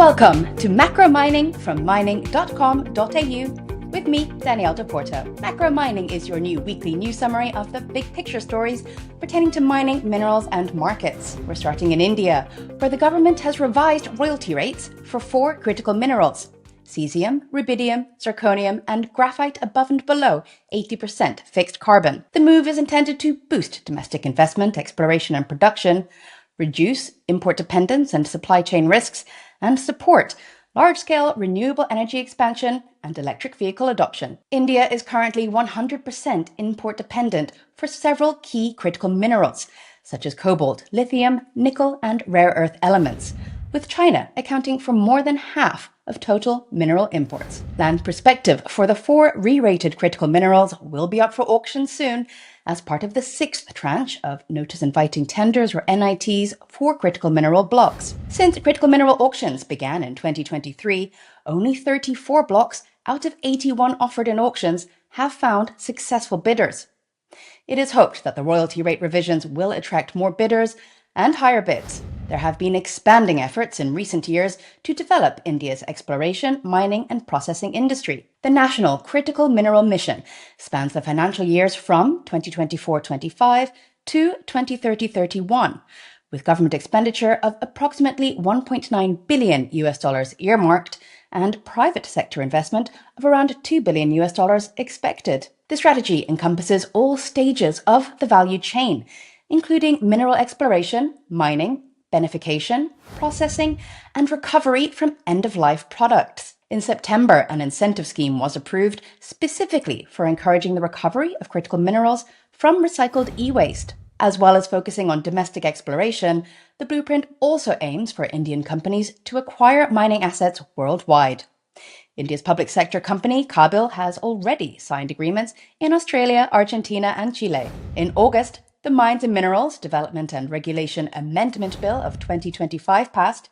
Welcome to Macro Mining from mining.com.au with me, Danielle Doporto. Macro Mining is your new weekly news summary of the big picture stories pertaining to mining, minerals and markets. We're starting in India, where the government has revised royalty rates for 4 critical minerals: cesium, rubidium, zirconium and graphite above and below 80% fixed carbon. The move is intended to boost domestic investment, exploration and production, reduce import dependence and supply chain risks, and support large-scale renewable energy expansion and electric vehicle adoption. India is currently 100% import dependent for several key critical minerals, such as cobalt, lithium, nickel, and rare earth elements, with China accounting for more than half of total mineral imports. Land perspective for the 4 re-rated critical minerals will be up for auction soon as part of the 6th tranche of Notice Inviting Tenders, or NITs, for critical mineral blocks. Since critical mineral auctions began in 2023, only 34 blocks out of 81 offered in auctions have found successful bidders. It is hoped that the royalty rate revisions will attract more bidders and higher bids. There have been expanding efforts in recent years to develop India's exploration, mining and processing industry. The National Critical Mineral Mission spans the financial years from 2024-25 to 2030-31, with government expenditure of approximately $1.9 billion earmarked and private sector investment of around $2 billion expected. The strategy encompasses all stages of the value chain, including mineral exploration, mining, beneficiation, processing, and recovery from end-of-life products. In September, an incentive scheme was approved specifically for encouraging the recovery of critical minerals from recycled e-waste. As well as focusing on domestic exploration, the blueprint also aims for Indian companies to acquire mining assets worldwide. India's public sector company, Kabil, has already signed agreements in Australia, Argentina, and Chile. In August, the Mines and Minerals Development and Regulation Amendment Bill of 2025 passed,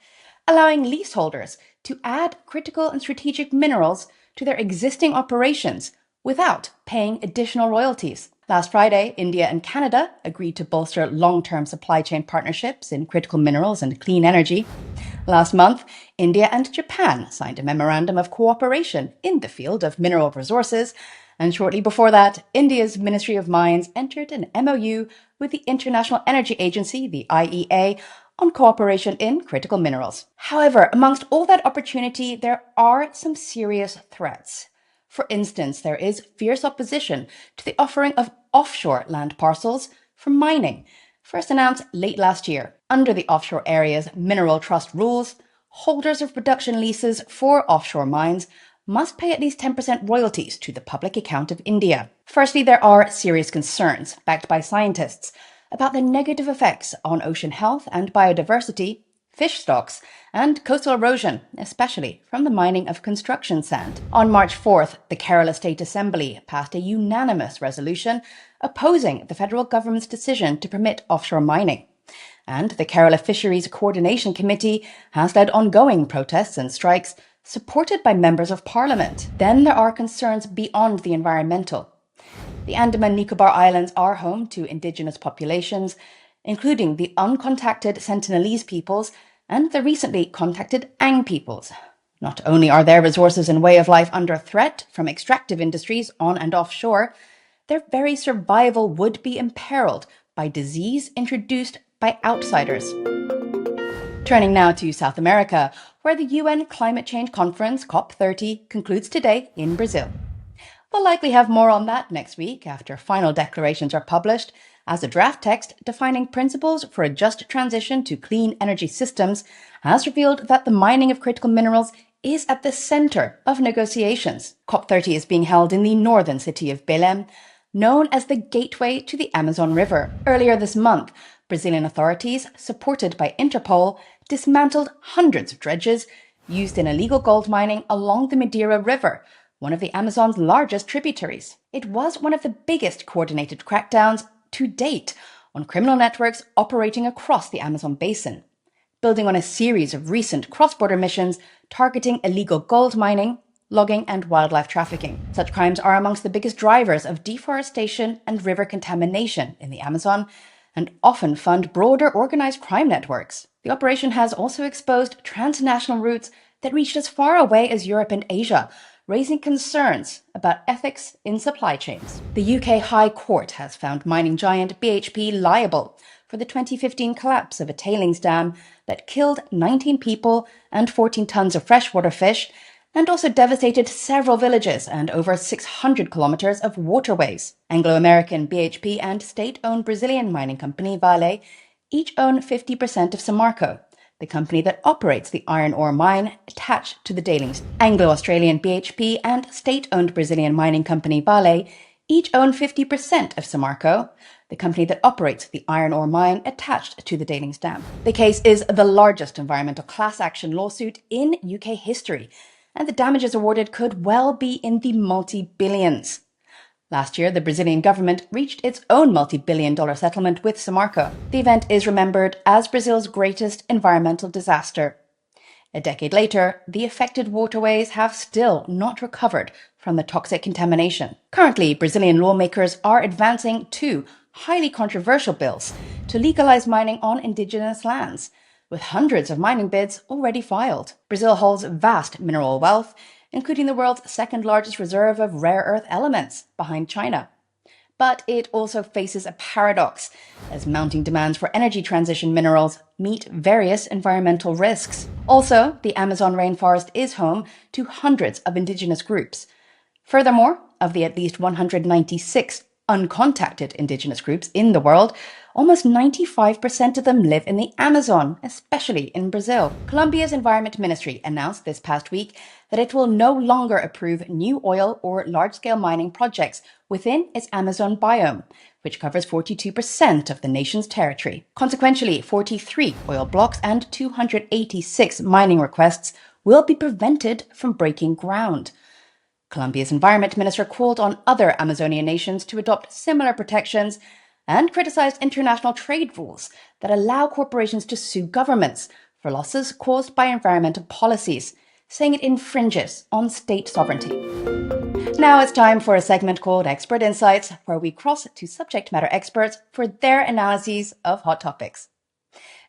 allowing leaseholders to add critical and strategic minerals to their existing operations without paying additional royalties. Last Friday, India and Canada agreed to bolster long-term supply chain partnerships in critical minerals and clean energy. Last month, India and Japan signed a memorandum of cooperation in the field of mineral resources, and shortly before that, India's Ministry of Mines entered an MOU with the International Energy Agency, the IEA, on cooperation in critical minerals. However, amongst all that opportunity, there are some serious threats. For instance, there is fierce opposition to the offering of offshore land parcels for mining, first announced late last year. Under the Offshore Areas Mineral Trust rules, holders of production leases for offshore mines must pay at least 10% royalties to the public account of India. Firstly, there are serious concerns, backed by scientists, about the negative effects on ocean health and biodiversity, fish stocks, and coastal erosion, especially from the mining of construction sand. On March 4th, the Kerala State Assembly passed a unanimous resolution opposing the federal government's decision to permit offshore mining. And the Kerala Fisheries Coordination Committee has led ongoing protests and strikes supported by members of parliament. Then there are concerns beyond the environmental. The Andaman Nicobar Islands are home to indigenous populations, including the uncontacted Sentinelese peoples and the recently contacted Ang peoples. Not only are their resources and way of life under threat from extractive industries on and offshore, their very survival would be imperiled by disease introduced by outsiders. Turning now to South America, where the UN Climate Change Conference, COP30, concludes today in Brazil. We'll likely have more on that next week after final declarations are published, as a draft text defining principles for a just transition to clean energy systems has revealed that the mining of critical minerals is at the center of negotiations. COP30 is being held in the northern city of Belém, known as the gateway to the Amazon River. Earlier this month, Brazilian authorities, supported by Interpol, dismantled hundreds of dredges used in illegal gold mining along the Madeira River, one of the Amazon's largest tributaries. It was one of the biggest coordinated crackdowns to date on criminal networks operating across the Amazon basin, building on a series of recent cross-border missions targeting illegal gold mining, logging, and wildlife trafficking. Such crimes are amongst the biggest drivers of deforestation and river contamination in the Amazon, and often fund broader organized crime networks. The operation has also exposed transnational routes that reached as far away as Europe and Asia, raising concerns about ethics in supply chains. The UK High Court has found mining giant BHP liable for the 2015 collapse of a tailings dam that killed 19 people and 14 tons of freshwater fish, and also devastated several villages and over 600 kilometers of waterways. Anglo-American BHP and state-owned Brazilian mining company Vale each own 50% of Samarco, the company that operates the iron ore mine attached to the tailings. Anglo-Australian BHP and state-owned Brazilian mining company Vale each own 50% of Samarco, the company that operates the iron ore mine attached to the tailings dam. The case is the largest environmental class action lawsuit in UK history, and the damages awarded could well be in the multi-billions. Last year, the Brazilian government reached its own multi-billion-dollar settlement with Samarco. The event is remembered as Brazil's greatest environmental disaster. A decade later, the affected waterways have still not recovered from the toxic contamination. Currently, Brazilian lawmakers are advancing two highly controversial bills to legalize mining on indigenous lands, with hundreds of mining bids already filed. Brazil holds vast mineral wealth, including the world's second largest reserve of rare earth elements, behind China. But it also faces a paradox, as mounting demands for energy transition minerals meet various environmental risks. Also, the Amazon rainforest is home to hundreds of indigenous groups. Furthermore, of the at least 196 uncontacted indigenous groups in the world, almost 95% of them live in the Amazon, especially in Brazil. Colombia's Environment Ministry announced this past week that it will no longer approve new oil or large-scale mining projects within its Amazon biome, which covers 42% of the nation's territory. Consequently, 43 oil blocks and 286 mining requests will be prevented from breaking ground. Colombia's environment minister called on other Amazonian nations to adopt similar protections and criticized international trade rules that allow corporations to sue governments for losses caused by environmental policies, saying it infringes on state sovereignty. Now it's time for a segment called Expert Insights, where we cross to subject matter experts for their analyses of hot topics.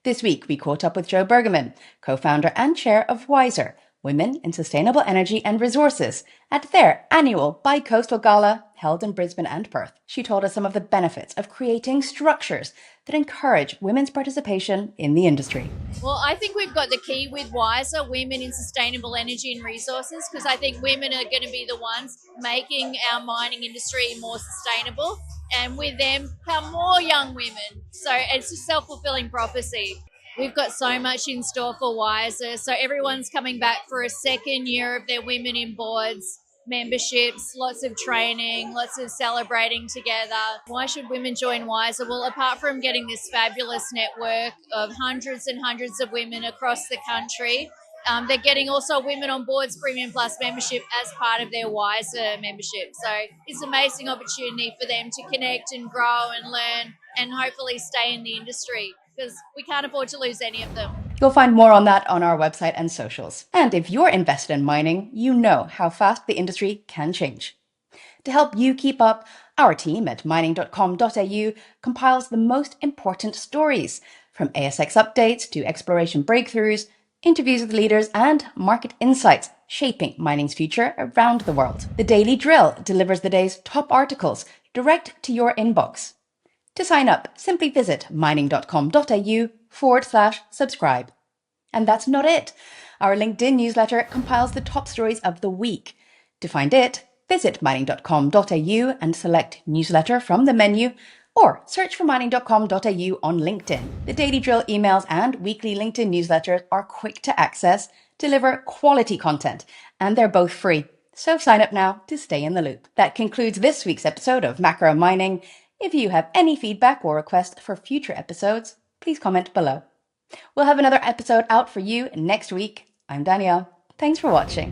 This week, we caught up with Jo Bergamin, co-founder and chair of Wiser, Women in Sustainable Energy and Resources, at their annual bi-coastal gala held in Brisbane and Perth. She told us some of the benefits of creating structures that encourage women's participation in the industry. Well, I think we've got the key with Wiser, Women in Sustainable Energy and Resources, because I think women are going to be the ones making our mining industry more sustainable, and with them come more young women. So it's a self-fulfilling prophecy. We've got so much in store for Wiser. So everyone's coming back for a second year of their Women in Boards memberships, lots of training, lots of celebrating together. Why should women join Wiser? Well, apart from getting this fabulous network of hundreds and hundreds of women across the country, they're getting also Women on Boards Premium Plus membership as part of their Wiser membership. So it's an amazing opportunity for them to connect and grow and learn and hopefully stay in the industry, because we can't afford to lose any of them. You'll find more on that on our website and socials. And if you're invested in mining, you know how fast the industry can change. To help you keep up, our team at mining.com.au compiles the most important stories, from ASX updates to exploration breakthroughs, interviews with leaders, and market insights shaping mining's future around the world. The Daily Drill delivers the day's top articles direct to your inbox. To sign up, simply visit mining.com.au/subscribe. And that's not it. Our LinkedIn newsletter compiles the top stories of the week. To find it, visit mining.com.au and select newsletter from the menu, or search for mining.com.au on LinkedIn. The Daily Drill emails and weekly LinkedIn newsletters are quick to access, deliver quality content, and they're both free. So sign up now to stay in the loop. That concludes this week's episode of Macro Mining. If you have any feedback or requests for future episodes, please comment below. We'll have another episode out for you next week. I'm Danielle. Thanks for watching.